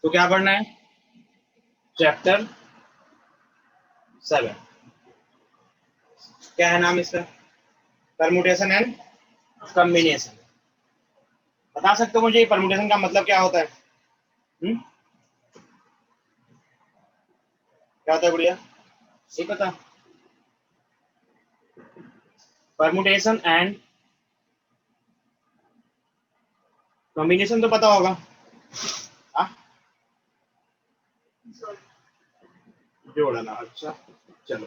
तो क्या पढ़ना है? चैप्टर 7। क्या है नाम इसका? Permutation and combination. बता सकते हो मुझे परम्यूटेशन का मतलब क्या होता है? क्या होता है गुड़िया? नहीं पता? परम्यूटेशन एंड कॉम्बिनेशन तो पता होगा। हाँ, जोड़ना। अच्छा चलो,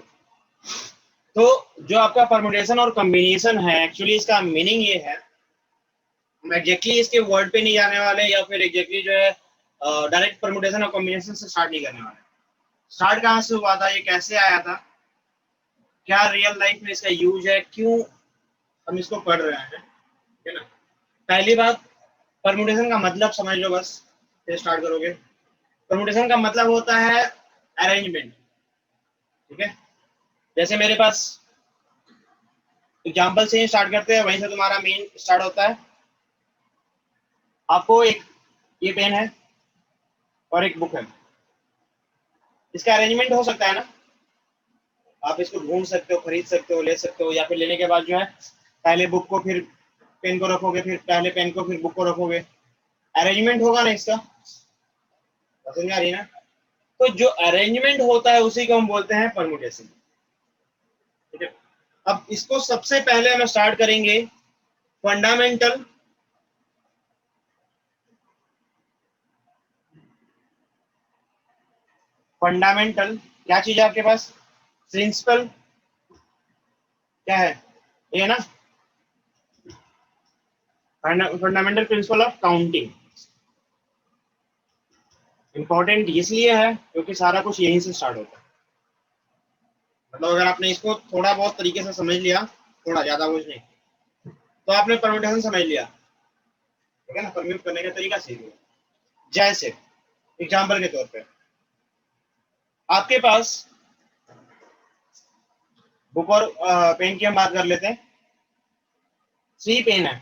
तो जो आपका परम्यूटेशन और कॉम्बिनेशन है, एक्चुअली इसका मीनिंग ये है, हम एग्जैक्टली इसके वर्ड पे नहीं जाने वाले या फिर एग्जैक्टली जो है डायरेक्ट परम्यूटेशन और कॉम्बिनेशन से स्टार्ट नहीं करने वाले। स्टार्ट कहाँ से हुआ था, ये कैसे आया था, क्या रियल लाइफ में इसका यूज है, क्यों हम इसको पढ़ रहे हैं, है ना। पहली बात, परम्यूटेशन का मतलब समझ लो बस, फिर स्टार्ट करोगे। परम्यूटेशन का मतलब होता है अरेंजमेंट, ठीक है। जैसे मेरे पास एग्जाम्पल से ही स्टार्ट करते हैं, वहीं से तुम्हारा मेन स्टार्ट होता है। आपको एक ये पेन है और एक बुक है, इसका अरेंजमेंट हो सकता है ना। आप इसको ढूंढ सकते हो, खरीद सकते हो, ले सकते हो, या फिर लेने के बाद जो है पहले बुक को फिर पेन को रखोगे, फिर पहले पेन को फिर बुक को रखोगे। अरेंजमेंट होगा ना इसका, समझ आ रही ना। तो जो अरेंजमेंट होता है उसी को हम बोलते हैं परम्यूटेशन, ठीक है। अब इसको सबसे पहले हम स्टार्ट करेंगे फंडामेंटल फंडामेंटल क्या चीज है आपके पास? प्रिंसिपल क्या है ये ना, fundamental principle of counting. Important इसलिए है क्योंकि सारा कुछ यहीं से स्टार्ट होता है। मतलब अगर आपने इसको थोड़ा बहुत तरीके से समझ लिया, थोड़ा ज्यादा कुछ नहीं, तो आपने परम्यूटेशन समझ लिया, ठीक है ना। परम्यूट करने का तरीका सीख लिया। जैसे एग्जाम्पल के तौर पे आपके पास बुक और पेन की हम बात कर लेते हैं। 3 पेन है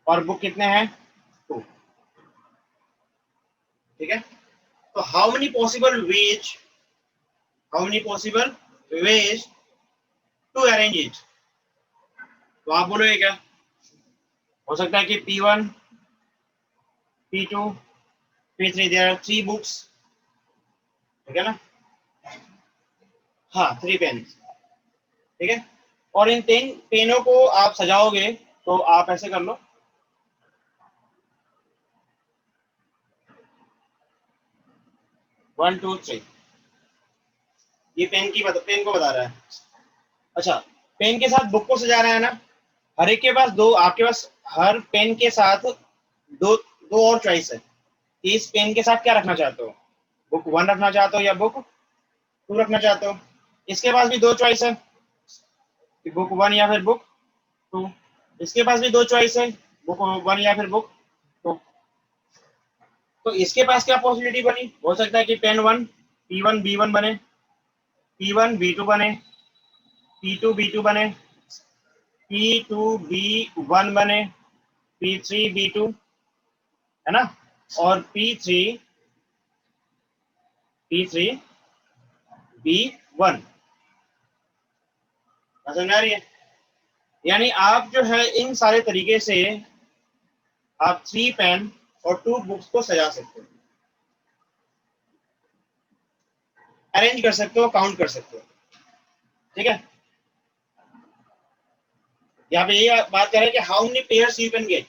और बुक कितने हैं? 2, ठीक है। तो how many possible ways to arrange it? तो आप बोलोगे क्या? हो सकता है कि P1, P2, P3, there are 3 books, ठीक है ना। हाँ, 3 पेन, ठीक है। और इन 3 पेनों को आप सजाओगे तो आप ऐसे कर लो, वन टू थ्री। ये पेन को बता रहा है। अच्छा, पेन के साथ बुक को सजा रहा है ना। हर एक के पास दो, आपके पास हर पेन के साथ दो दो और चॉइस है कि इस पेन के साथ क्या रखना चाहते हो, बुक 1 रखना चाहते हो या बुक 2 रखना चाहते हो। इसके पास भी 2 चॉइस है कि बुक 1 या फिर बुक 2। इसके पास भी 2 चॉइस है, बुक 1 या फिर बुक 2। तो इसके पास क्या पॉसिबिलिटी बनी? हो सकता है कि पेन 1 P1 B1 बने, P1 B2 बने, P2 B2 बने, P2 B1 बने, P3 B2, है ना। और P3 B1। समझ आ रही है? यानी आप जो है इन सारे तरीके से आप 3 पेन और 2 बुक्स को सजा सकते हो, अरेंज कर सकते हो, काउंट कर सकते हो, ठीक है। यहाँ पे ये बात कर रहे हैं कि how many pairs you can get,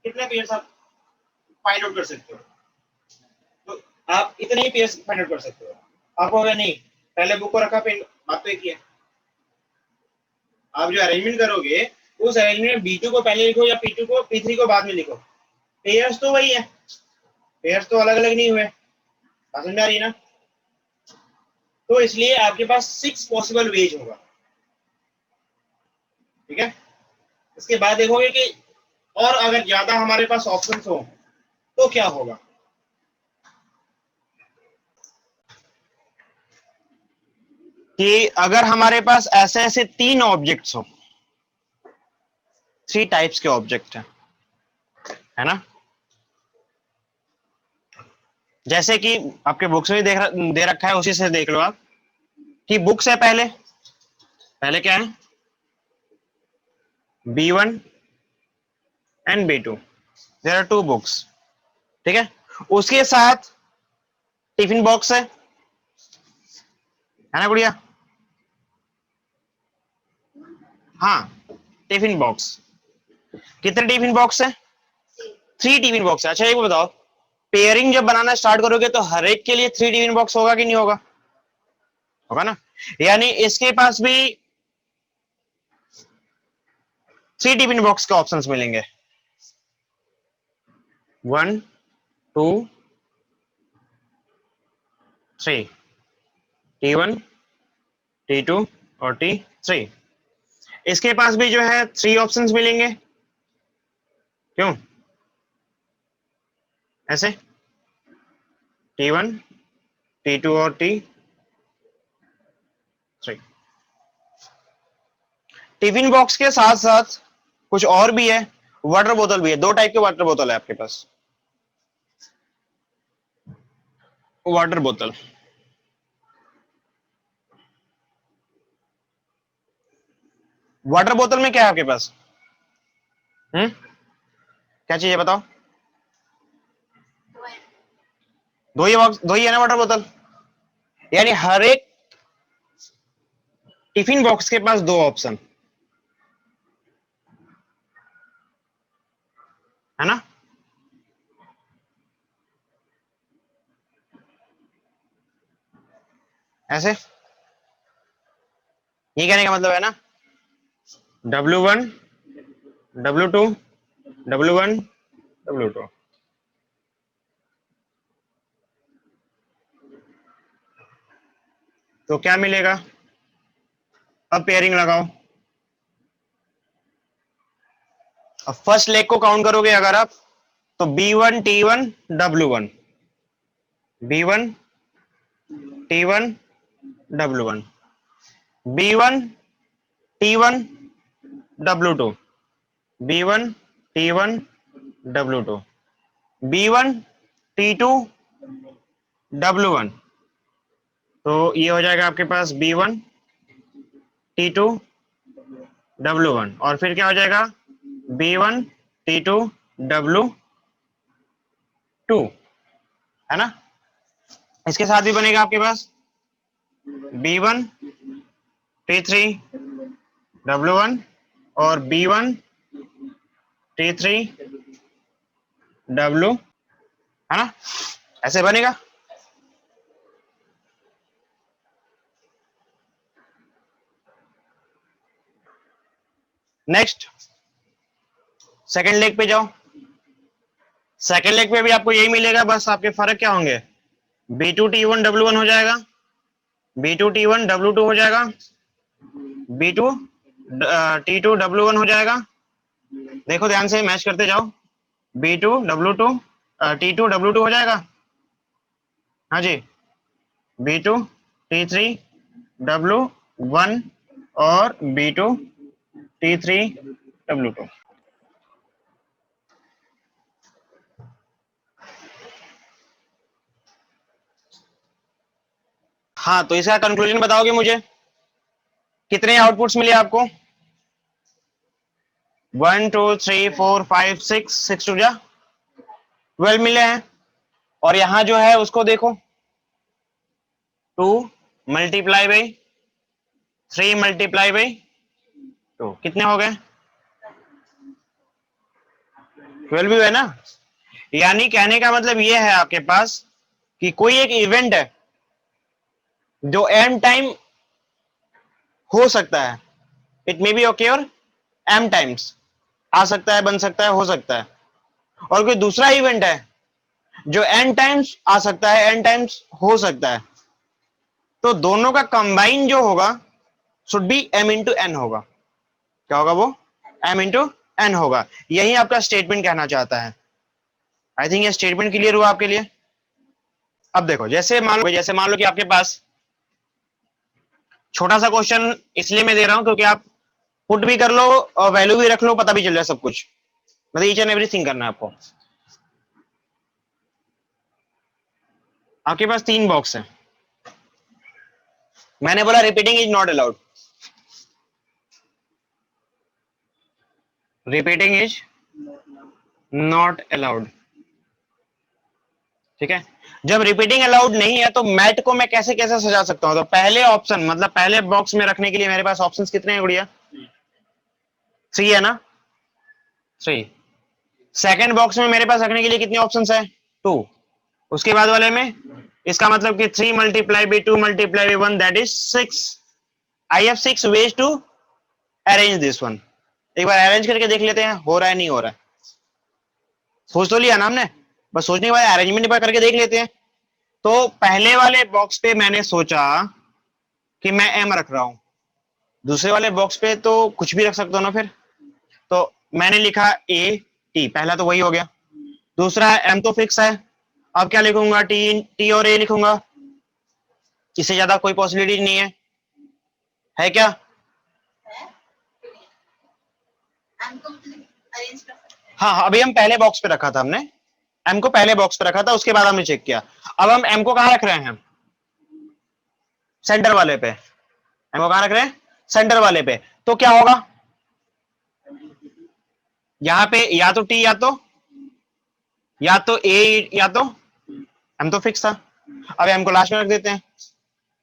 कितने पेयर्स आप फाइंड आउट कर सकते हो। तो आप इतने ही पेयर्स फाइंड आउट कर सकते हो। आपको अगर नहीं, पहले बुक को रखा, पेन, बात तो एक ही है। आप जो अरेंजमेंट करोगे उस अरेंजमेंट में B2 को पहले लिखो या P2 को P3 को बाद में लिखो, पेयर्स तो वही है, पेयर्स तो अलग अलग नहीं हुए। समझ आ रही है ना। तो इसलिए आपके पास 6 पॉसिबल वेज होगा, ठीक है। इसके बाद देखोगे कि और अगर ज्यादा हमारे पास ऑप्शंस हो तो क्या होगा। कि अगर हमारे पास ऐसे ऐसे 3 ऑब्जेक्ट्स हो, 3 टाइप्स के ऑब्जेक्ट है ना। जैसे कि आपके बुक्स में दे रखा है, उसी से देख लो आप कि बुक्स है, पहले पहले क्या है, B1 and B2, there are two books, ठीक है। उसके साथ टिफिन बॉक्स है ना गुड़िया? हाँ, टिफिन बॉक्स। कितने टिफिन बॉक्स है? 3 टिफिन बॉक्स है। अच्छा एक बताओ, पेयरिंग जब बनाना स्टार्ट करोगे तो हर एक के लिए 3 टिफिन बॉक्स होगा कि नहीं होगा? होगा ना। यानी इसके पास भी 3 टिफिन बॉक्स के ऑप्शंस मिलेंगे, 1 2 3, T1 T2 और T3। इसके पास भी जो है 3 ऑप्शंस मिलेंगे, क्यों ऐसे, T1 T2 और T3। टिफिन बॉक्स के साथ साथ कुछ और भी है, वाटर बोतल भी है। 2 टाइप के वाटर बोतल है आपके पास। वाटर बोतल, वाटर बोतल में क्या है आपके पास? क्या चाहिए बताओ? दो ही है ना वाटर बोतल, यानी हर एक टिफिन बॉक्स के पास 2 ऑप्शन है ना। ऐसे ये कहने का मतलब है ना, W1 W2 W1 W2। तो क्या मिलेगा? अब पेयरिंग लगाओ। अब फर्स्ट लेग को काउंट करोगे अगर आप, तो B1 T1 W1, B1 T1 W1, B1 T1 W2, B1 T1 W2, B1 T2 W1। तो ये हो जाएगा आपके पास B1 T2 W1, और फिर क्या हो जाएगा, B1 T2 W2, है ना। इसके साथ भी बनेगा आपके पास B1 T3 W1 और B1 T3 W, है ना, ऐसे बनेगा। नेक्स्ट सेकेंड लेग पे जाओ। सेकेंड लेग पे भी आपको यही मिलेगा, बस आपके फर्क क्या होंगे, B2 T1 W1 हो जाएगा, B2 T1 W2 हो जाएगा, B2 T2 W1 हो जाएगा। देखो ध्यान से मैच करते जाओ, B2 W2 T2 W2 हो जाएगा, हाँ जी, B2 T3 W1 और B2 T3 W2। हाँ, तो इसका कंक्लूजन बताओगे मुझे, कितने आउटपुट्स मिले आपको? 1 2 3 4 5 6 टू जा 12 मिले हैं। और यहां जो है उसको देखो, 2 मल्टीप्लाई बाई 3 मल्टीप्लाई बाई 2, कितने हो गए? 12 भी है ना। यानी कहने का मतलब ये है आपके पास कि कोई एक इवेंट है जो एम टाइम हो सकता है, it may be occur M times, आ सकता है, बन सकता है, हो सकता है। और कोई दूसरा इवेंट है जो एन टाइम्स आ सकता है, एन टाइम्स हो सकता है। तो दोनों का कंबाइन जो होगा should be M into N होगा। क्या होगा वो? एम इंटू एन होगा। यही आपका स्टेटमेंट कहना चाहता है। आई थिंक ये स्टेटमेंट क्लियर हुआ आपके लिए। अब देखो, जैसे मान लो कि आपके पास छोटा सा क्वेश्चन इसलिए मैं दे रहा हूं क्योंकि आप पुट भी कर लो और वैल्यू भी रख लो, पता भी चल जाए सब कुछ, मतलब ईच एंड एवरीथिंग करना है आपको। आपके पास 3 बॉक्स है, मैंने बोला repeating is not allowed, repeating is not allowed, ठीक है। जब रिपीटिंग अलाउड नहीं है तो मैट को मैं कैसे कैसे सजा सकता हूं, तो पहले ऑप्शन मतलब पहले बॉक्स में रखने के लिए मेरे पास ऑप्शंस कितने हैं गुड़िया? 3 है ना, 3। सेकंड बॉक्स में मेरे पास रखने के लिए कितने ऑप्शंस है? 2। उसके बाद वाले में, इसका मतलब कि 3 multiply by 2 multiply by 1 that is 6। I have 6 ways to arrange this one. एक बार अरेंज करके देख लेते हैं हो रहा है नहीं हो रहा है। सोच तो लिया ना हमने, बस सोचने के बाद अरेंजमेंट पर करके देख लेते हैं। तो पहले वाले बॉक्स पे मैंने सोचा कि मैं एम रख रहा हूं, दूसरे वाले बॉक्स पे तो कुछ भी रख सकता हूं ना फिर, तो मैंने लिखा ए टी, पहला तो वही हो गया। दूसरा एम तो फिक्स है, अब क्या लिखूंगा? टी, टी और ए लिखूंगा, इससे ज्यादा कोई पॉसिबिलिटी नहीं है क्या? हाँ, अभी हम पहले बॉक्स पे रखा था हमने, एम को पहले बॉक्स पे रखा था, उसके बाद हमने चेक किया। अब हम एम को कहां रख रहे हैं? सेंटर वाले पे। एम को कहां रख रहे हैं? सेंटर वाले पे। तो क्या होगा यहां पे? या तो टी या तो ए या तो एम, तो फिक्स था। अब एम को लास्ट में रख देते हैं,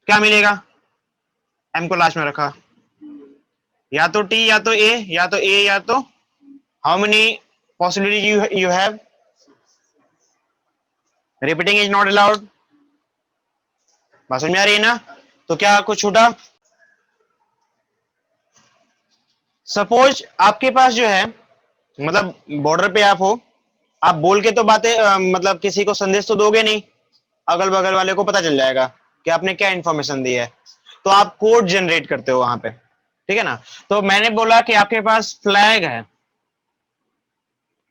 क्या मिलेगा? एम को लास्ट में रखा, या तो टी या तो ए या तो ए या तो, how many possibility you have? Repeating is not allowed. बात समझ में आ रही है ना? तो क्या कुछ छूटा? सपोज आपके पास जो है, मतलब बॉर्डर पे आप हो, आप बोल के तो बातें मतलब किसी को संदेश तो दोगे नहीं, अगल बगल वाले को पता चल जाएगा कि आपने क्या इंफॉर्मेशन दी है, तो आप कोड जनरेट करते हो वहां पे, ठीक है ना। तो मैंने बोला कि आपके पास फ्लैग है,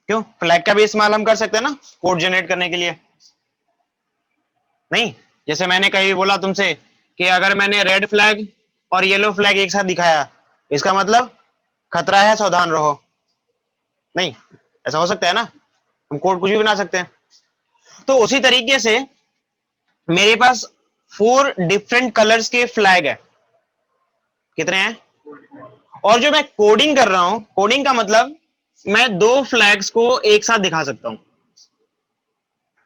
क्यों? फ्लैग का भी इस्तेमाल हम कर सकते हैं ना कोड जनरेट करने के लिए, नहीं? जैसे मैंने कहीं बोला तुमसे कि अगर मैंने रेड फ्लैग और येलो फ्लैग एक साथ दिखाया, इसका मतलब खतरा है, सावधान रहो, नहीं? ऐसा हो सकता है ना, हम कोड कुछ भी बना सकते हैं। तो उसी तरीके से मेरे पास 4 डिफरेंट कलर्स के फ्लैग है, कितने हैं? और जो मैं कोडिंग कर रहा हूं, कोडिंग का मतलब मैं 2 फ्लैग्स को एक साथ दिखा सकता हूं।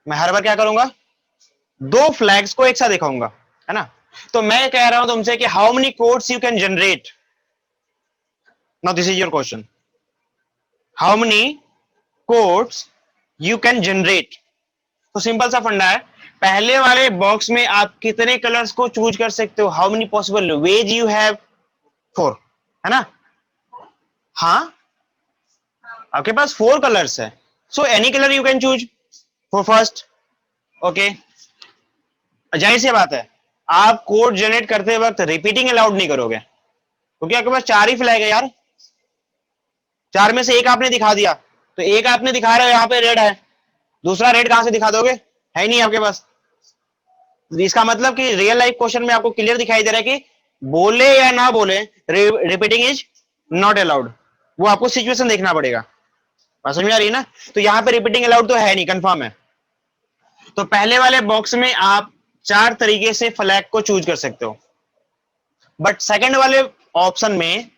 मैं हर बार क्या करूंगा? 2 फ्लैग्स को एक साथ दिखाऊंगा, है ना। तो मैं कह रहा हूं तुमसे कि how many codes you can generate. Now this is your question, how many codes you can generate. तो सिंपल सा फंडा है, पहले वाले बॉक्स में आप कितने कलर्स को चूज कर सकते हो, how many possible veg you have? 4, है ना। हाँ, आपके पास 4 कलर्स है, so any colour you can choose for first. Okay, जाहिर सी बात है आप कोड जनरेट करते वक्त रिपीटिंग अलाउड नहीं करोगे, क्योंकि आपके पास 4 ही फ्लैग है यार, 4 में से एक आपने दिखा दिया, तो एक आपने दिखा रहे हो यहाँ पे रेड है, दूसरा रेड कहां से दिखा दोगे? है ही नहीं आपके पास। इसका मतलब कि रियल लाइफ क्वेश्चन में आपको क्लियर दिखाई दे रहा है कि बोले या ना बोले रिपीटिंग इज नॉट अलाउड, वो आपको सिचुएशन देखना पड़ेगा। बात समझ में आ रही है ना? तो यहां पे रिपीटिंग अलाउड तो है नहीं, कंफर्म है। तो पहले वाले बॉक्स में आप 4 तरीके से फ्लैग को चूज कर सकते हो, बट सेकंड वाले ऑप्शन में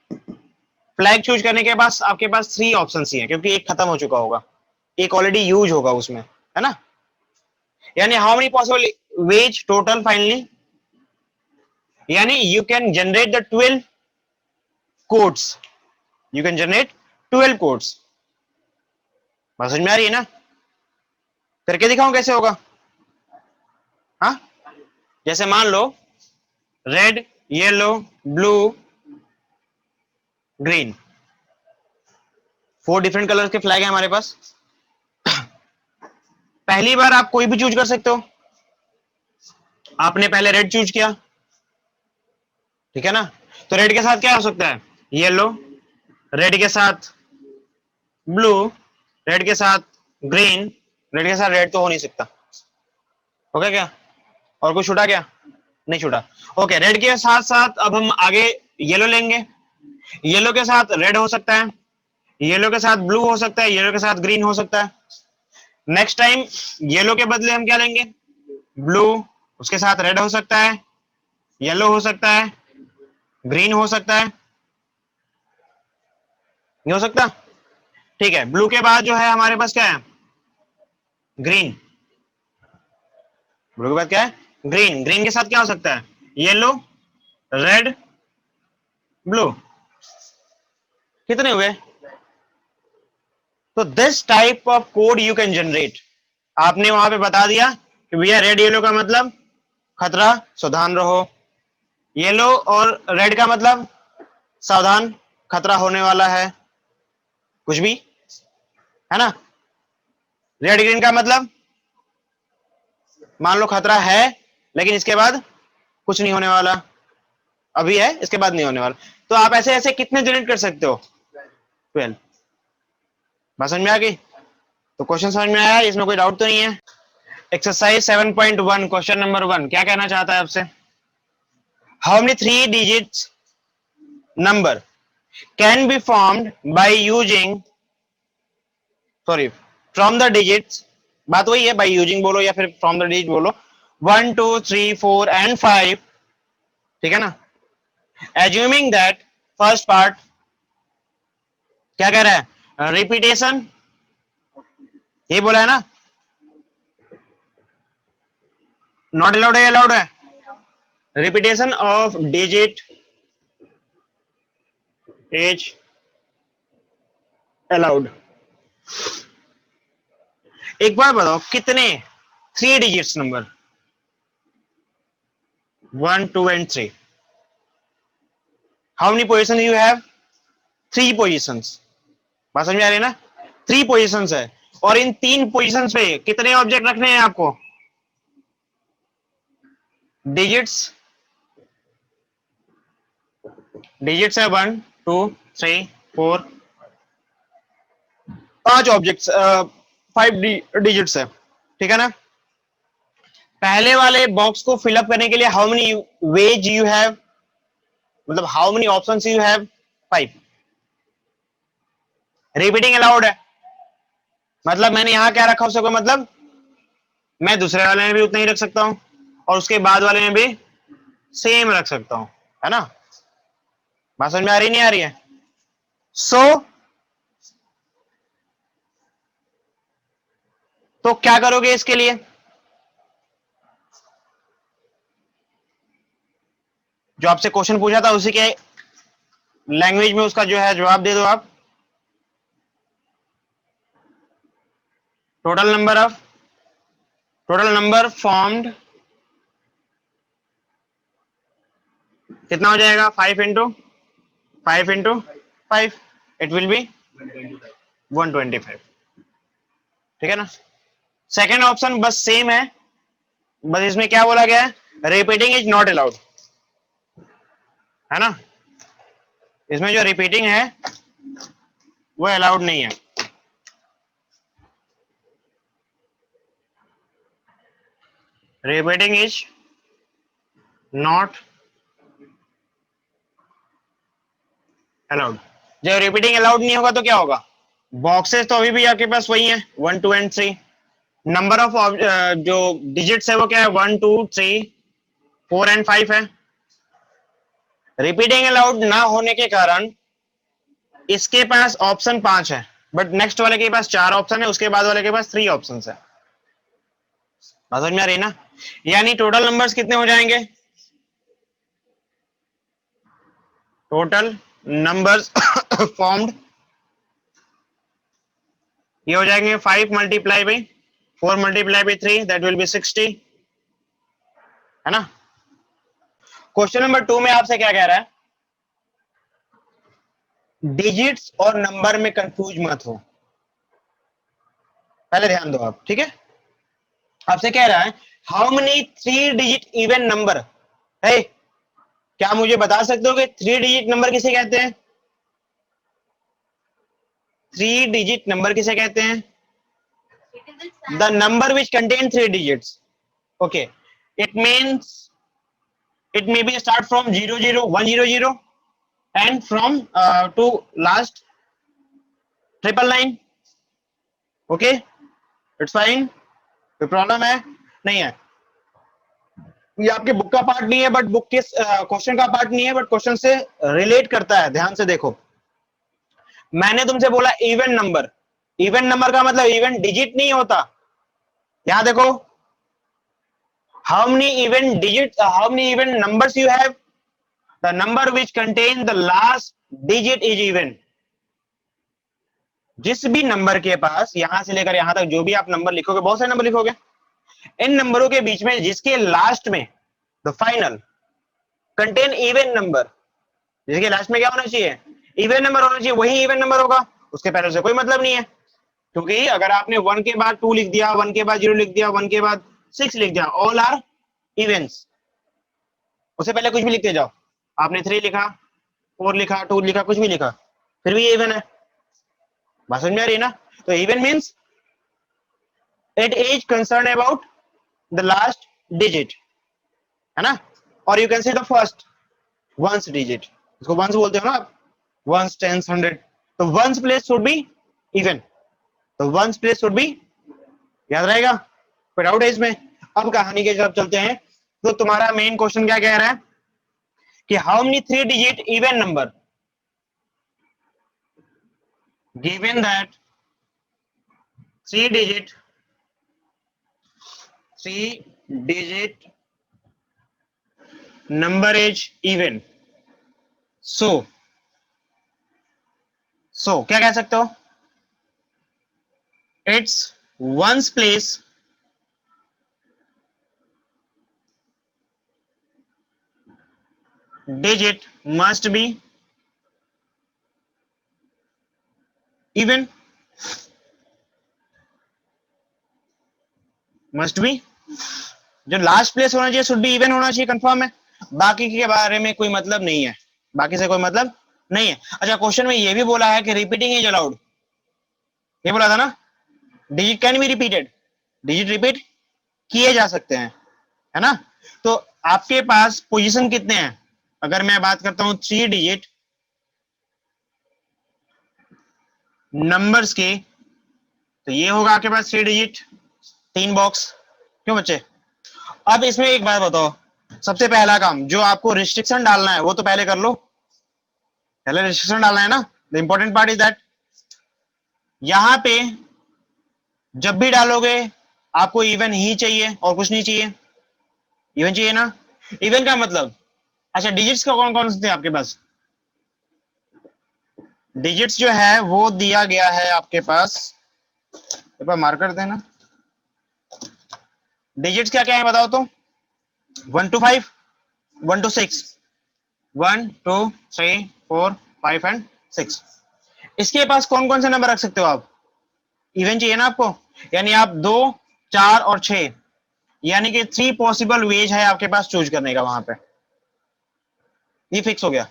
फ्लैग चूज करने के बाद आपके पास 3 ऑप्शन ही हैं, क्योंकि एक खत्म हो चुका होगा, एक ऑलरेडी यूज होगा उसमें, है ना। यानी how many possible ways total finally, यानी you can generate the 12 codes, you can generate 12 codes. बात समझ में आ रही है ना? करके दिखाऊं कैसे होगा? हाँ, जैसे मान लो red, yellow, blue, green, 4 different colour के फ्लैग है हमारे पास। पहली बार आप कोई भी चूज कर सकते हो, आपने पहले रेड चूज किया, ठीक है ना। तो रेड के साथ क्या हो सकता है? येलो, रेड के साथ ब्लू, रेड के साथ ग्रीन, रेड के साथ रेड तो हो नहीं सकता, हो गया क्या? और कुछ छूटा क्या? नहीं छूटा। ओके, रेड के साथ साथ अब हम आगे येलो लेंगे, येलो के साथ रेड हो सकता है, येलो के साथ ब्लू हो सकता है, येलो के साथ ग्रीन हो सकता है। नेक्स्ट टाइम येलो के बदले हम क्या लेंगे? ब्लू, उसके साथ रेड हो सकता है, येलो हो सकता है, ग्रीन हो सकता है, नहीं हो सकता? ठीक है, ब्लू के बाद जो है हमारे पास क्या है? ग्रीन। ब्लू के बाद क्या है? ग्रीन। ग्रीन के साथ क्या हो सकता है? Yellow, red, blue. कितने हुए? तो this type of code you can generate. आपने वहां पे बता दिया कि भैया रेड येलो का मतलब खतरा, सावधान रहो। येलो और रेड का मतलब सावधान, खतरा होने वाला है, कुछ भी, है ना? रेड ग्रीन का मतलब मान लो खतरा है, लेकिन इसके बाद कुछ नहीं होने वाला, अभी है, इसके बाद नहीं होने वाला। तो आप ऐसे ऐसे कितने जनरेट कर सकते हो? 12। बात समझ में आ गई? तो क्वेश्चन समझ में आया, इसमें कोई डाउट तो नहीं है? एक्सरसाइज 7.1 क्वेश्चन नंबर 1 क्या कहना चाहता है आपसे? How many 3 digits number can be formed by using, sorry, from the digits, बात वही है, बाय यूजिंग बोलो या फिर फ्रॉम द डिजिट बोलो, 1 2 3 4 एंड 5, ठीक है ना? एज्यूमिंग दैट फर्स्ट पार्ट क्या कह रहा है? रिपीटेशन, ये बोला है ना? नॉट अलाउड है, अलाउड है? Repetition of digit is allowed. एक बार बताओ कितने 3 digits number? 1 2 and 3। How many position you have? 3 positions. बात समझ में आ रही है ना? 3 पोजिशंस है, और इन 3 पोजिशंस पे कितने ऑब्जेक्ट रखने हैं आपको? डिजिट्स, डिजिट्स है 1 2 3 4, 5 ऑब्जेक्ट्स, 5 डिजिट्स है, ठीक है ना? पहले वाले बॉक्स को फिलअप करने के लिए how many ways you have, मतलब how many options you have? 5। Repeating allowed है, मतलब मैंने यहां क्या रखा उसको, मतलब मैं दूसरे वाले में भी उतना ही रख सकता हूं, और उसके बाद वाले में भी सेम रख सकता हूं, है ना? बात समझ में आ रही नहीं आ रही है? सो तो क्या करोगे इसके लिए? जो आपसे क्वेश्चन पूछा था उसी के लैंग्वेज में उसका जो है जवाब दे दो आप। टोटल नंबर फॉर्म्ड कितना हो जाएगा? 5 into 5 into 5, it will be 125, ठीक है ना? सेकेंड ऑप्शन बस सेम है, बस इसमें क्या बोला गया है? रिपीटिंग इज नॉट अलाउड, है ना? इसमें जो रिपीटिंग है वो अलाउड नहीं है। Repeating is not allowed. जब रिपीटिंग अलाउड नहीं होगा तो क्या होगा? बॉक्सेस तो अभी भी आपके पास वही है, 1 2 एंड 3। नंबर ऑफ जो डिजिट्स है वो क्या है? 1 2 3 4 एंड 5 है। रिपीटिंग अलाउड ना होने के कारण इसके पास ऑप्शन 5 है, बट नेक्स्ट वाले के पास 4 ऑप्शन है, उसके बाद वाले के पास 3 ऑप्शन है। समझ में आ रही ना? यानी टोटल नंबर्स कितने हो जाएंगे? टोटल नंबर्स फॉर्म्ड ये हो जाएंगे 5 multiply by 4 multiply by 3, that will B 60, है ना? क्वेश्चन नंबर 2 में आपसे क्या कह रहा है? डिजिट्स और नंबर में कंफ्यूज मत हो, पहले ध्यान दो आप, ठीक है? आपसे कह रहा है how many 3 digit even number है, क्या मुझे बता सकते हो कि 3 डिजिट नंबर किसे कहते हैं? 3 डिजिट नंबर किसे कहते हैं? The number which contain 3 digits, okay, it means it may be start from 00 100 and from to last 999, okay, it's fine, कोई प्रॉब्लम है? नहीं है? ये आपके बुक का पार्ट नहीं है, बट बुक के क्वेश्चन का पार्ट नहीं है, बट क्वेश्चन से रिलेट करता है। ध्यान से देखो, मैंने तुमसे बोला इवन नंबर। इवन नंबर का मतलब इवन डिजिट नहीं होता। यहां देखो, how many even digits, how many even numbers you have, the number which contain the last digit is even। जिस भी नंबर के पास यहां से लेकर यहां तक जो भी आप नंबर लिखोगे, बहुत सारे नंबर लिखोगे, इन नंबरों के बीच में जिसके लास्ट में the final contain even number, जिसके लास्ट में क्या होना चाहिए, इवन नंबर होना चाहिए, वही इवन नंबर होगा। उसके पहले से कोई मतलब नहीं है, क्योंकि अगर आपने 1 के बाद 2 लिख दिया, 1 के बाद 0 लिख दिया, 1 के बाद 6 लिख दिया, ऑल आर इवेंट्स। उससे पहले कुछ भी लिखते जाओ, आपने 3 लिखा, 4 लिखा, 2 लिखा, कुछ भी लिखा, फिर भी ये इवन है। बात समझ में आ रही है ना? तो even means it is concern about the last digit, है ना? और you can see the first ones digit, इसको वंस बोलते हो ना आप, वंस, टेंस, 100, तो ones place should be even, तो वंस प्लेस शुड बी, याद रहेगा? कोई डाउट है इसमें? अब कहानी के तरफ चलते हैं। तो तुम्हारा मेन क्वेश्चन क्या कह रहा है कि how many 3 digit even number given that 3 digit number is even, so क्या कह सकते हो, its ones place digit must be even, must be, जो लास्ट प्लेस होना चाहिए शुड बी इवन होना चाहिए, कंफर्म है। बाकी के बारे में कोई मतलब नहीं है, बाकी से कोई मतलब नहीं है। अच्छा, क्वेश्चन में ये भी बोला है कि रिपीटिंग इज अलाउड, ये बोला था ना, digit can be repeated, digit repeat किए जा सकते हैं, है ना? तो आपके पास पोजीशन कितने हैं? अगर मैं बात करता हूं 3 डिजिट नंबर्स के, तो ये होगा आपके पास 3 डिजिट, 3 बॉक्स। क्यों बच्चे? अब इसमें एक बात बताओ, सबसे पहला काम जो आपको रिस्ट्रिक्शन डालना है वो तो पहले कर लो, पहले रिस्ट्रिक्शन डालना है ना। The important part is that, यहां पे जब भी डालोगे आपको इवन ही चाहिए और कुछ नहीं चाहिए, इवन चाहिए ना। इवन का मतलब, अच्छा डिजिट्स का कौन कौन से थे आपके पास? डिजिट्स जो है वो दिया गया है आपके पास, एक बार मार्कर देना। डिजिट्स क्या क्या है बताओ तो? 1 to 5, 1 to 6, 1 2 3 4 5 एंड 6। इसके पास कौन कौन से नंबर रख सकते हो आप? इवन चाहिए ना आपको, यानी आप 2 4 और 6, यानी कि 3 पॉसिबल वेज है आपके पास चूज करने का। वहां पे ये फिक्स हो गया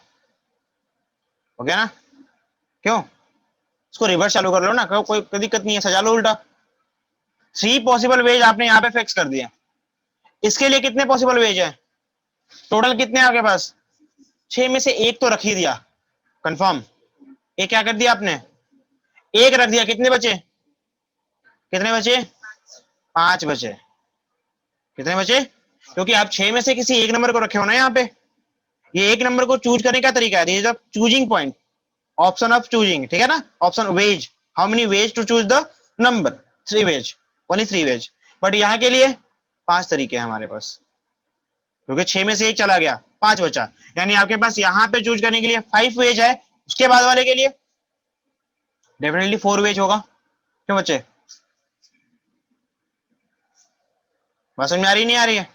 ना? क्यों? इसको रिवर्स चालू कर लो ना, कोई दिक्कत नहीं है, सजा लो उल्टा। 3 पॉसिबल वेज आपने यहाँ पे फिक्स कर दिया। इसके लिए कितने पॉसिबल वेज है? टोटल कितने आपके पास? 6 में से एक तो रख ही दिया, कंफर्म। एक क्या कर दिया आपने? एक रख दिया, कितने बचे? कितने बचे? 5 बचे। कितने बचे? क्योंकि आप 6 में से किसी एक नंबर को रखे हो ना यहाँ पे। ये एक नंबर को चूज करने का तरीका है, choosing point, option of choosing, ठीक है ना? Option ways, how many ways to choose the number? 3 ways, only 3 ways. But यहाँ के लिए 5 तरीके हैं हमारे पास, क्योंकि 6 में से एक चला गया, 5 बचा, यानी आपके पास यहाँ पे चूज करने के लिए 5 वेज है। उसके बाद वाले के लिए डेफिनेटली 4 वेज होगा। क्यों बच्चे? बात समझ में आ रही नहीं आ रही है?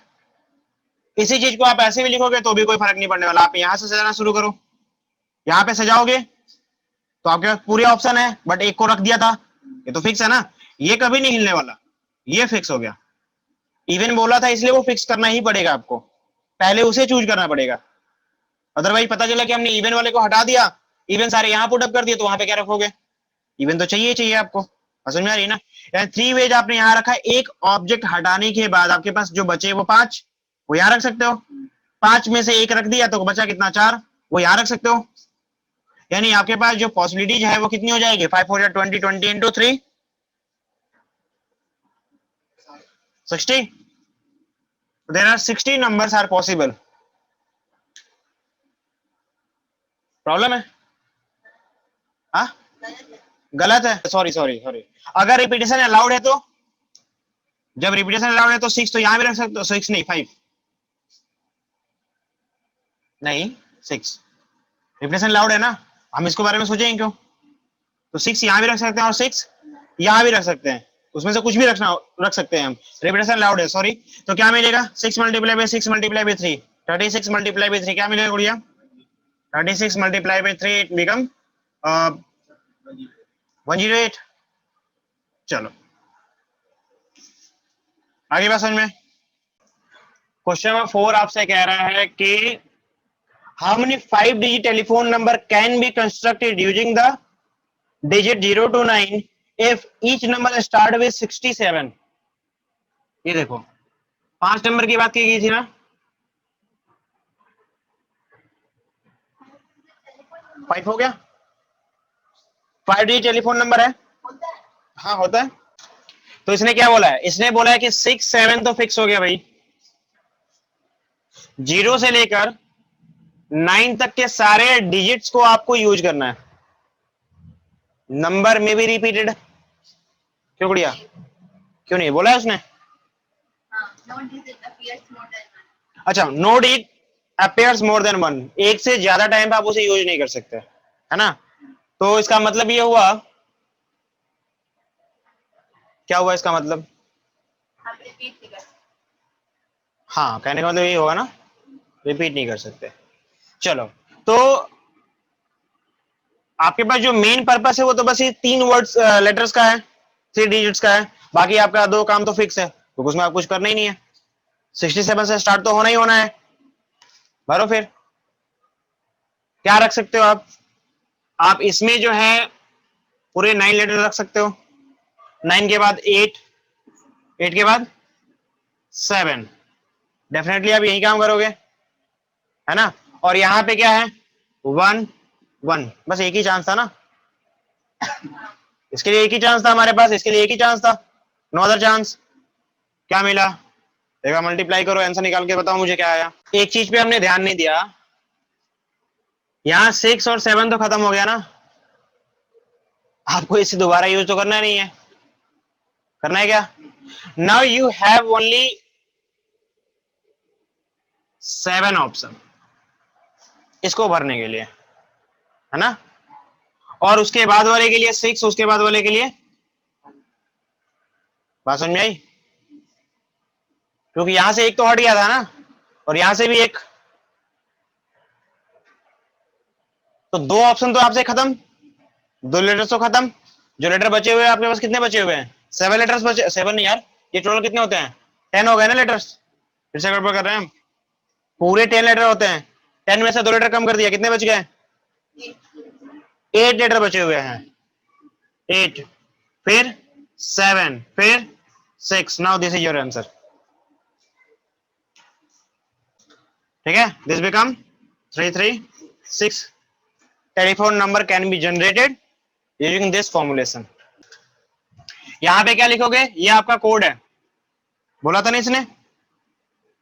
इसी चीज को आप ऐसे भी लिखोगे तो भी कोई फर्क नहीं पड़ने वाला। आप यहां से सजाना शुरू करो, यहां पे सजाओगे तो आपके पास पूरे ऑप्शन है, बट एक को रख दिया था, ये तो फिक्स है ना, ये कभी नहीं हिलने वाला, ये फिक्स हो गया। इवन बोला था इसलिए वो फिक्स करना ही पड़ेगा आपको, पहले उसे चूज करना पड़ेगा। अदरवाइज पता चला कि हमने इवन वाले को हटा दिया, इवन सारे यहां पुटअप कर दिए, तो वहां पे क्या रखोगे? इवन तो चाहिए चाहिए आपको। समझ में आ रही है ना? यानी 3 वेज आपने यहां रखा है, एक ऑब्जेक्ट हटाने के बाद आपके पास जो बचे वो 5, वो यहां रख सकते हो। 5 में से एक रख दिया तो बचा कितना? 4, वो यहां रख सकते हो। यानी आपके पास जो पॉसिबिलिटीज है वो कितनी हो जाएगी? 5 4 20, 20 into 3 60। There are 60 numbers are possible. Problem है? हाँ, गलत है, सॉरी सॉरी सॉरी। अगर रिपीटेशन अलाउड है तो, जब रिपीटेशन अलाउड है तो 6 तो यहां भी रख सकते हो, 6 नहीं 5 नहीं 6, रिपीटेशन अलाउड है ना, हम इसके बारे में सोचेंगे क्यों? तो 6 यहां भी रख सकते हैं और 6 यहां भी रख सकते हैं, उसमें से कुछ भी रख सकते हैं हम, रिपीटेशन अलाउड है, सॉरी। तो क्या मिलेगा? 6 multiply by 6 multiply by 3, 36 multiply by 3 क्या मिलेगा गुड़िया? 36 मल्टीप्लाई बाई 3 इट बिकम 108। चलो आगे बात समझ में। क्वेश्चन नंबर 4 आपसे कह रहा है कि how many 5 digit telephone number can be constructed using the digit 0 to 9 if each number start with 67। ये देखो 5 नंबर की बात की गई थी ना, 5 हो गया, 5 डिजिट टेलीफोन नंबर है, हाँ होता है। तो इसने क्या बोला है? इसने बोला है कि 6 7 तो फिक्स हो गया भाई, 0 से लेकर 9 तक के सारे डिजिट्स को आपको यूज करना है। नंबर में भी रिपीटेड, क्यों गुड़िया? क्यों नहीं बोला है उसने? अच्छा, no digit appears more than 1, एक से ज्यादा टाइम पे आप उसे यूज नहीं कर सकते, है ना। तो इसका मतलब ये हुआ, क्या हुआ इसका मतलब? हाँ, कहने का मतलब ये होगा ना, रिपीट नहीं कर सकते। चलो, तो आपके पास जो मेन पर्पस है वो तो बस ये 3 वर्ड्स लेटर्स का है, 3 डिजिट्स का है, बाकी आपका 2 काम तो फिक्स है, तो उसमें आप कुछ करना ही नहीं है। 67 से स्टार्ट तो होना ही होना है, भरो फिर। क्या रख सकते हो आप इसमें जो है पूरे 9 लेटर रख सकते हो, 9 के बाद 8, 8 के बाद 7, डेफिनेटली आप यही काम करोगे, है ना। और यहां पे क्या है? 1 1, बस एक ही चांस था ना, इसके लिए एक ही चांस था हमारे पास, इसके लिए एक ही चांस था, नो अदर चांस। क्या मिला? देखा, मल्टीप्लाई करो, आंसर निकाल के बताओ मुझे क्या आया। एक चीज पे हमने ध्यान नहीं दिया, यहां 6 और 7 तो खत्म हो गया ना, आपको इसे दोबारा यूज तो करना नहीं है, करना है क्या? Now you have only 7 option इसको भरने के लिए, है ना। और उसके बाद वाले के लिए 6, उसके बाद वाले के लिए, बात समझ में आई? क्योंकि यहां से एक तो हट गया था ना, और यहां से भी एक, तो 2 ऑप्शन तो आपसे खत्म, 2 लेटर्स तो खत्म। जो लेटर बचे हुए हैं आपके पास, कितने बचे हुए हैं? 7 लेटर्स बचे, 7 नहीं यार, ये टोटल कितने होते हैं? 10 हो गए ना लेटर्स, फिर से गड़बड़ कर रहे हैं हम, पूरे 10 लेटर होते हैं, 10 में से 2 लेटर कम कर दिया, कितने बच गए? 8 लेटर बचे हुए हैं, 8 फिर 7 फिर 6, now this is your answer, ठीक है। This become 336 telephone number can be generated using this formulation. यहां पे क्या लिखोगे? ये आपका कोड है, बोला था ना इसने,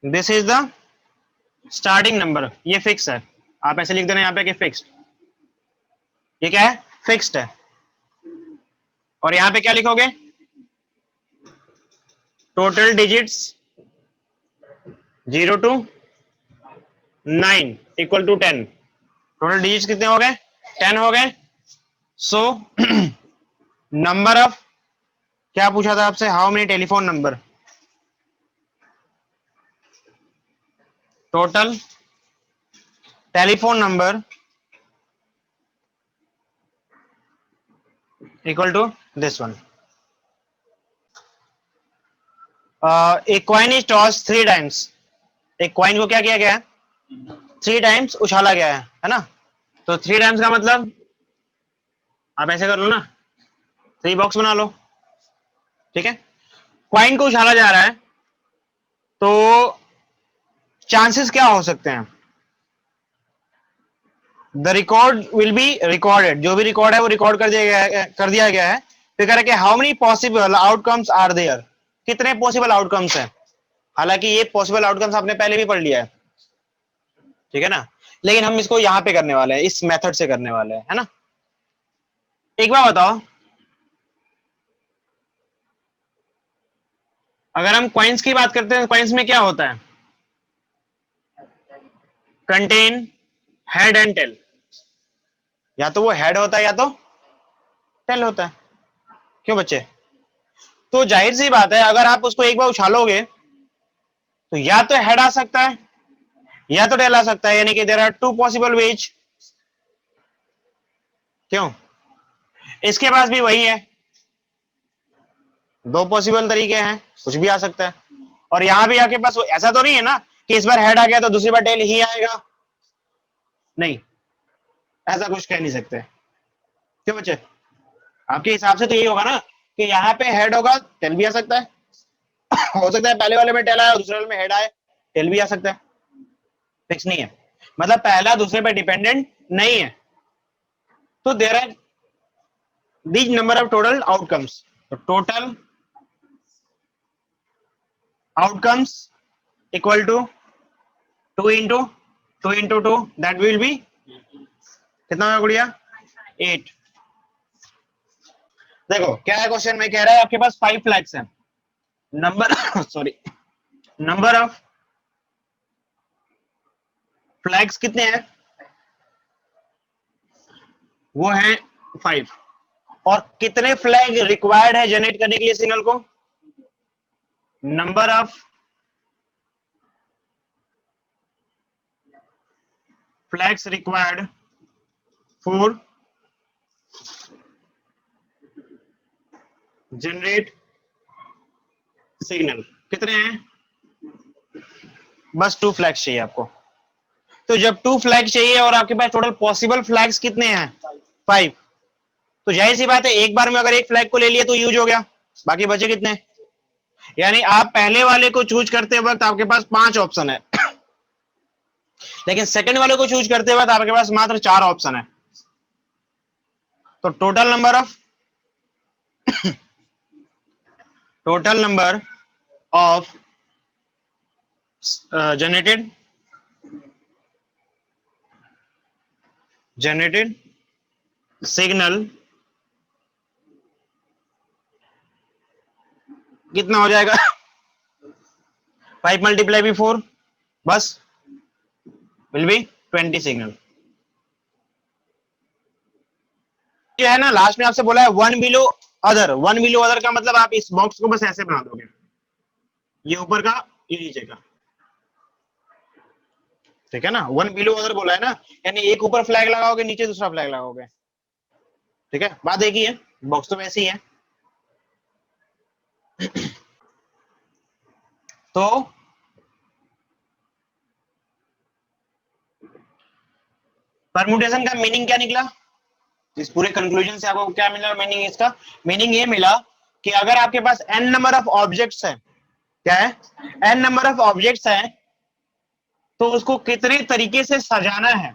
this is the starting number, ये फिक्स है, आप ऐसे लिख देना यहाँ पे कि फिक्स्ड, ये क्या है? फिक्स्ड है। और यहां पे क्या लिखोगे? Total digits 0 to 9 equal to 10, total digits कितने हो गए? 10 हो गए। सो नंबर ऑफ, क्या पूछा था आपसे? How many telephone number, total telephone number equal to this one. A coin is toss 3 times, एक कॉइन को क्या किया गया है? 3 टाइम्स उछाला गया है ना। तो 3 टाइम्स का मतलब आप ऐसे कर लो ना, 3 बॉक्स बना लो, ठीक है। कॉइन को उछाला जा रहा है, तो चांसेस क्या हो सकते हैं? The record will be recorded, जो भी रिकॉर्ड है वो रिकॉर्ड कर दिया गया है। फिर कह रहा है कि how many possible outcomes are there, कितने पॉसिबल आउटकम्स हैं? हालांकि ये पॉसिबल आउटकम्स आपने पहले भी पढ़ लिया है, ठीक है ना, लेकिन हम इसको यहाँ पे करने वाले हैं, इस मेथड से करने वाले हैं, है ना। एक बार बताओ, अगर हम कॉइन्स की बात करते हैं, कॉइन्स में क्या होता है, कंटेन हेड एंड टेल, या तो वो हेड होता है या तो टेल होता है, क्यों बच्चे। तो जाहिर सी बात है, अगर आप उसको एक बार उछालोगे तो या तो हेड आ सकता है या तो टेल आ सकता है, यानी कि there are two possible ways. क्यों, इसके पास भी वही है, दो पॉसिबल तरीके हैं, कुछ भी आ सकता है। और यहां भी आपके पास ऐसा तो नहीं है ना कि इस बार हेड आ गया तो दूसरी बार टेल ही आएगा, नहीं, ऐसा कुछ कह नहीं सकते। क्यों बच्चे, आपके हिसाब से तो यही होगा ना कि यहाँ पे हेड होगा, टेल भी आ सकता है, हो सकता है पहले वाले में टेल आया, दूसरे वाले में हेड आए, टेल भी आ सकता है, फिक्स नहीं है, मतलब पहला दूसरे पे डिपेंडेंट नहीं है। तो there are these number of total outcomes, तो total outcomes equal to 2 into 2, that will be कितना होगा गुड़िया, 8। देखो क्या है क्वेश्चन में, कह रहा है आपके पास 5 फ्लैग्स हैं, number sorry, number of flags कितने हैं, वो है 5, और कितने फ्लैग रिक्वायर्ड है जनरेट करने के लिए सिग्नल को, number of flags required for generate signal, कितने हैं, बस 2 फ्लैग्स चाहिए आपको। तो जब 2 फ्लैग्स चाहिए और आपके पास टोटल पॉसिबल फ्लैग्स कितने हैं, 5, तो जाहिर सी बात है एक बार में अगर एक फ्लैग को ले लिया तो यूज हो गया, बाकी बचे कितने, यानी आप पहले वाले को चूज करते वक्त आपके पास 5 ऑप्शन है, लेकिन सेकंड वाले को चूज करते वक्त आपके पास मात्र 4 ऑप्शन है। तो total number of generated signal कितना हो जाएगा, 5 मल्टीप्लाई भी 4, बस विल बी 20 सिग्नल। जो है ना लास्ट में आपसे बोला है one below other, one below other का मतलब आप इस बॉक्स को बस ऐसे बना दोगे, ये ऊपर का ये नीचे का, ठीक है ना, वन बिलो अदर बोला है ना, यानी एक ऊपर फ्लैग लगाओगे नीचे दूसरा फ्लैग लगाओगे, ठीक है, बात एक ही है, बॉक्स तो वैसे ही है। तो परमुटेशन का मीनिंग क्या निकला, इस पूरे कंक्लूजन से आपको क्या मिला मीनिंग, इसका मीनिंग ये मिला कि अगर आपके पास n नंबर ऑफ ऑब्जेक्ट्स हैं, क्या है, n नंबर ऑफ ऑब्जेक्ट्स हैं, तो उसको कितने तरीके से सजाना है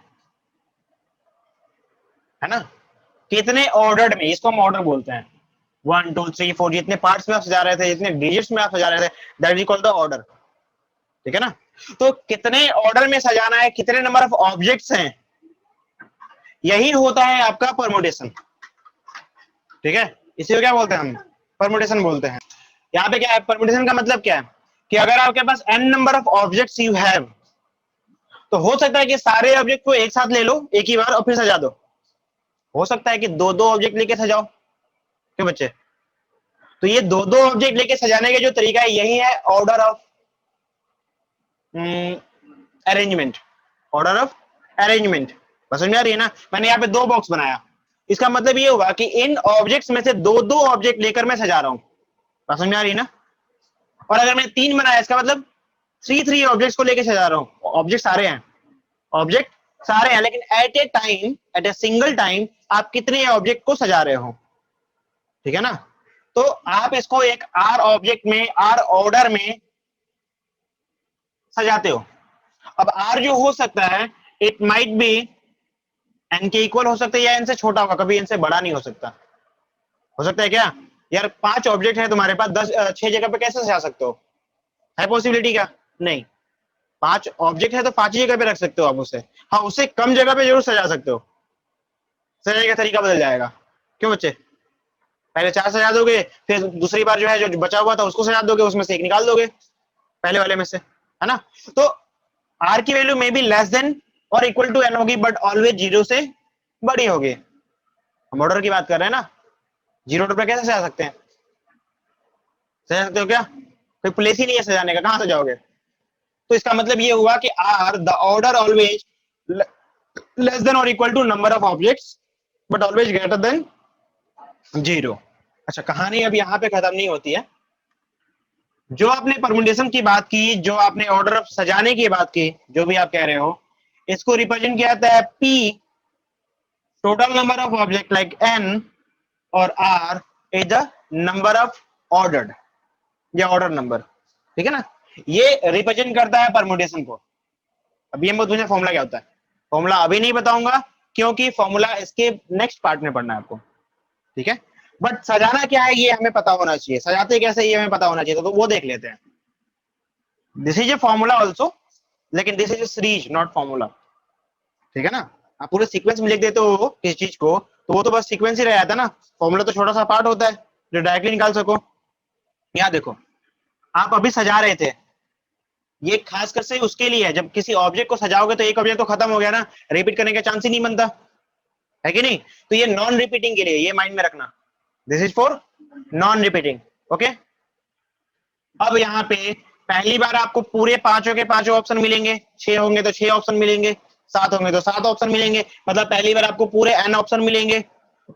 ना, कितने ऑर्डर में, इसको हम ऑर्डर बोलते हैं, 1 2 3 4, जितने पार्ट्स में आप सजा रहे थे, जितने डिजिट्स में आप सजा रहे थे, that is called the order, ठीक है ना। तो कितने ऑर्डर में सजाना है, कितने नंबर ऑफ ऑब्जेक्ट्स हैं, यही होता है आपका परमुटेशन, ठीक है, इसी को क्या बोलते हैं हम, परमुटेशन बोलते हैं। यहाँ पे क्या है, परमुटेशन का मतलब क्या है कि अगर आपके पास n number of objects you have, तो हो सकता है कि सारे ऑब्जेक्ट को एक साथ ले लो एक ही बार और फिर सजा दो, हो सकता है कि दो दो ऑब्जेक्ट लेके सजाओ, क्यों बच्चे। तो ये दो दो ऑब्जेक्ट लेके सजाने का जो तरीका है यही है order of arrangement, order of arrangement, समझ में आ रही है ना। मैंने यहाँ पे 2 बॉक्स बनाया, इसका मतलब ये हुआ कि इन ऑब्जेक्ट्स में से दो दो ऑब्जेक्ट लेकर मैं सजा रहा हूं, समझ में आ रही है ना। और अगर मैं 3 बनाया, इसका मतलब 3 ऑब्जेक्ट्स को लेकर सजा रहा हूं, ऑब्जेक्ट सारे हैं, ऑब्जेक्ट सारे हैं, लेकिन at a time, at a single time आप कितने ऑब्जेक्ट को सजा रहे हो, ठीक है ना। तो आप इसको एक आर ऑब्जेक्ट में, आर ऑर्डर में सजाते हो। अब आर जो हो सकता है, इट माइट बी एन के इक्वल हो सकता है या इनसे छोटा होगा, कभी इनसे बड़ा नहीं हो सकता, हो सकता है क्या यार, 5 ऑब्जेक्ट है तुम्हारे पास, 6 जगह पे कैसे सजा सकते हो, है पॉसिबिलिटी क्या? नहीं। 5 ऑब्जेक्ट है तो 5 ही जगह पे रख सकते हो आप उसे। हाँ, उसे कम जगह पे जरूर सजा सकते हो, सजाने का तरीका बदल जाएगा। क्यों बच्चे? पहले 4 सजा दोगे, फिर दूसरी बार जो है जो बचा हुआ था उसको सजा दोगे, उसमें से एक निकाल दोगे पहले वाले में से, है ना? तो आर की value may be less than और इक्वल टू एन होगी, बट ऑलवेज 0 से बड़ी होगी। हम ऑर्डर की बात कर रहे हैं ना, 0 ऑर्डर पे कैसे सजा सकते हैं? सजा सकते हो क्या? कोई प्लेस ही नहीं है सजाने का, कहां सजाओगे? तो इसका मतलब ये हुआ कि R the order always less than और equal to number of objects but always greater than 0। अच्छा, कहानी अब यहाँ पे खत्म नहीं होती है। जो आपने परमुटेशन की बात की, जो आपने ऑर्डर ऑफ सजाने की बात की, जो भी आप कह रहे हो, इसको रिप्रेजेंट किया जाता है P, total number of object like N, और R is the number of ordered या ऑर्डर नंबर। ठीक है ना? ये रिप्रेजेंट करता है परमुटेशन को। अब ये मत पूछना फॉर्मूला क्या होता है, फॉर्मूला अभी नहीं बताऊंगा क्योंकि फॉर्मूला इसके नेक्स्ट पार्ट में पढ़ना है आपको। ठीक है, बट सजाना क्या है ये हमें पता होना चाहिए, सजाते कैसे ये हमें पता होना चाहिए, तो वो देख लेते हैं। This is a formula also, लेकिन this is a series not formula. ठीक है ना? आप पूरे सीक्वेंस में लिख देते हो किस चीज को, तो वो तो बस सीक्वेंस ही रह जाता है ना, फॉर्मूला तो छोटा सा पार्ट होता है जो डायरेक्टली निकाल सको। यहाँ देखो, आप अभी सजा रहे थे, ये खासकर से उसके लिए है जब किसी ऑब्जेक्ट को सजाओगे तो एक ऑब्जेक्ट तो खत्म हो गया ना, रिपीट करने का चांस ही नहीं बनता है कि नहीं? तो ये नॉन रिपीटिंग के लिए, ये माइंड में रखना, this is for non repeating. Okay, अब यहाँ पे पहली बार आपको पूरे पांचों के पांचों ऑप्शन मिलेंगे, 6 होंगे तो 6 ऑप्शन मिलेंगे, 7 होंगे तो 7 ऑप्शन मिलेंगे, मतलब पहली बार आपको पूरे n ऑप्शन मिलेंगे।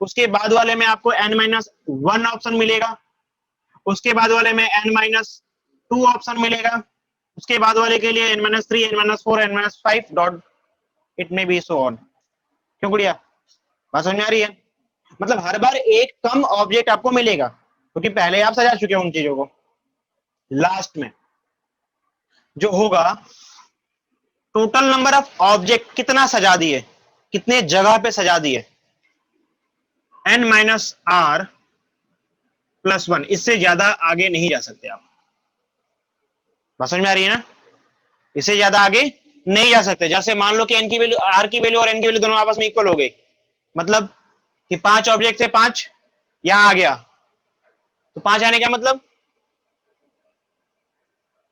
उसके बाद वाले में आपको n-1 ऑप्शन मिलेगा, उसके बाद वाले में n-2 ऑप्शन मिलेगा, उसके बाद वाले के लिए n-3, n-4, n-5 dot it may B so on. क्यों गुड़िया, बात समझ में आ रही है? मतलब हर बार एक कम ऑब्जेक्ट आपको मिलेगा क्योंकि पहले आप सजा चुके हैं उन चीजों को। लास्ट में जो होगा, टोटल नंबर ऑफ ऑब्जेक्ट कितना सजा दिए, कितने जगह पे सजा दिए, n-r+1, इससे ज्यादा आगे नहीं जा सकते आप। बात समझ में आ रही है ना? इससे ज्यादा आगे नहीं जा सकते। जैसे मान लो कि n की वैल्यू, r की वैल्यू और n की वैल्यू दोनों आपस में इक्वल हो गई, मतलब कि 5 ऑब्जेक्ट थे, 5 यहां आ गया, तो 5 आने का मतलब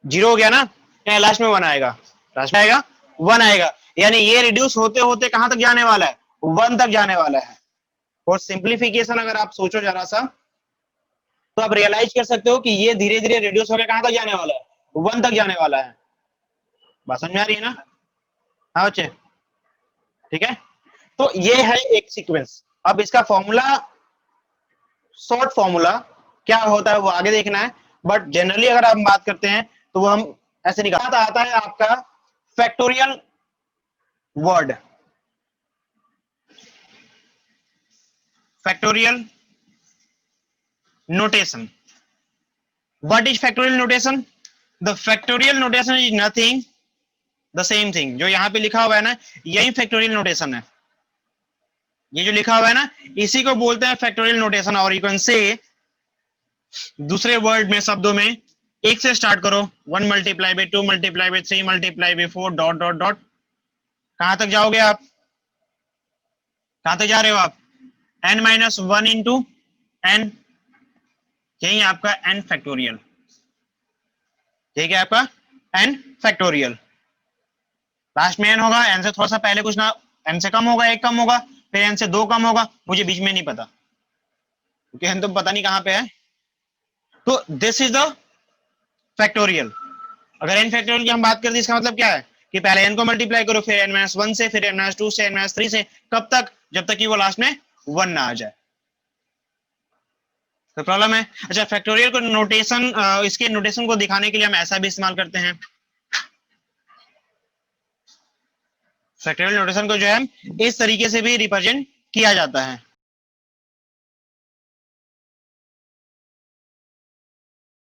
0 हो गया ना, या लास्ट में 1 आएगा, लास्ट में आएगा 1 आएगा, यानी ये रिड्यूस होते होते कहां तक जाने वाला है, 1 तक जाने वाला है। और सिंप्लीफिकेशन अगर आप सोचो जरा सा, तो आप रियलाइज कर सकते हो कि ये धीरे धीरे रिड्यूस होकर कहां तक जाने वाला है, 1 तक जाने वाला है। बात समझ में आ रही है ना? हाँ बच्चे, ठीक है। तो ये है एक सीक्वेंस। अब इसका फॉर्मूला, शॉर्ट फॉर्मूला क्या होता है वो आगे देखना है, बट जनरली अगर हम बात करते हैं तो वो हम ऐसे निकालता आता है आपका factorial word, factorial notation. What is factorial notation? The factorial notation is nothing the same thing, जो यहां पे लिखा हुआ है ना, यही फैक्टोरियल नोटेशन है। ये जो लिखा हुआ है ना, इसी को बोलते हैं फैक्टोरियल नोटेशन। और यू कैन से दूसरे वर्ड में, शब्दों में, एक से स्टार्ट करो, 1 multiply by 2 multiply by 3 multiply by 4 dot dot dot, कहां तक जाओगे आप? कहां तक जा रहे हो आप? n-1 इंटू n, यही आपका n फैक्टोरियल, ठीक है आपका n फैक्टोरियल। लास्ट में n होगा, n से थोड़ा सा पहले कुछ ना, n से कम होगा, एक कम होगा, फिर n से 2 कम होगा, मुझे बीच में नहीं पता क्योंकि n तो पता नहीं कहां पे है। तो दिस इज द फैक्टोरियल। अगर n फैक्टोरियल की हम बात करते हैं, इसका मतलब क्या है कि पहले n को मल्टीप्लाई करो, फिर n-1 से, फिर n-2 से, n-3 से, कब तक? जब तक कि वो लास्ट में 1 ना आ जाए। तो प्रॉब्लम है। अच्छा, फैक्टोरियल को नोटेशन, इसके नोटेशन को दिखाने के लिए हम ऐसा भी इस्तेमाल करते हैं। फैक्टोरियल नोटेशन को जो है इस तरीके से भी रिप्रेजेंट किया जाता है।